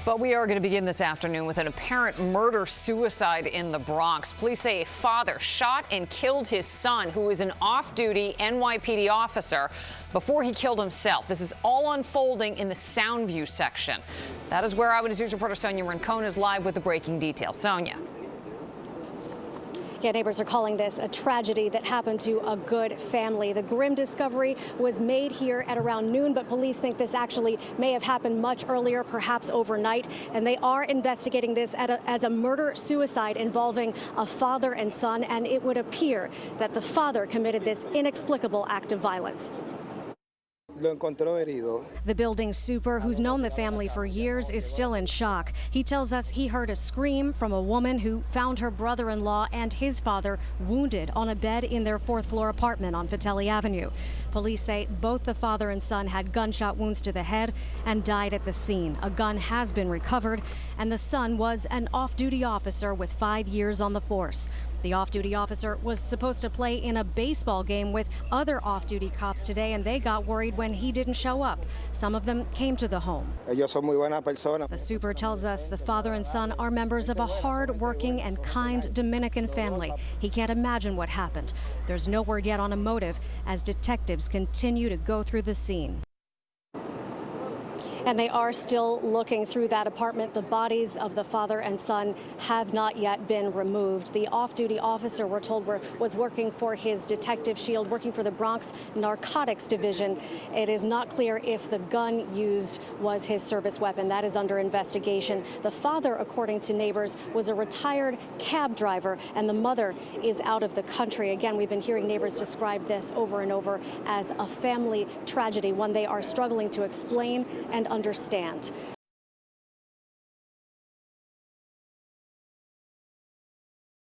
But we are going to begin this afternoon with an apparent murder-suicide in the Bronx. Police say a father shot and killed his son, who is an off-duty NYPD officer, before he killed himself. This is all unfolding in the Soundview section. That is where Eyewitness News reporter Sonia Rincon is live with the breaking details. Sonia. Yeah, neighbors are calling this a tragedy that happened to a good family. The grim discovery was made here at around noon, but police think this actually may have happened much earlier, perhaps overnight. And they are investigating this as a murder-suicide involving a father and son, and it would appear that the father committed this inexplicable act of violence. The building super, who's known the family for years, is still in shock. He tells us he heard a scream from a woman who found her brother-in-law and his father wounded on a bed in their fourth-floor apartment on Vitelli Avenue. Police say both the father and son had gunshot wounds to the head and died at the scene. A gun has been recovered, and the son was an off-duty officer with 5 years on the force. The off-duty officer was supposed to play in a baseball game with other off-duty cops today, and they got worried when he didn't show up. Some of them came to the home. The super tells us the father and son are members of a hard-working and kind Dominican family. He can't imagine what happened. There's no word yet on a motive as detectives continue to go through the scene. And they are still looking through that apartment. The bodies of the father and son have not yet been removed. The off-duty officer, we're told, was working for his detective shield, working for the Bronx Narcotics Division. It is not clear if the gun used was his service weapon. That is under investigation. The father, according to neighbors, was a retired cab driver, and the mother is out of the country. Again, we've been hearing neighbors describe this over and over as a family tragedy, one they are struggling to explain and understand.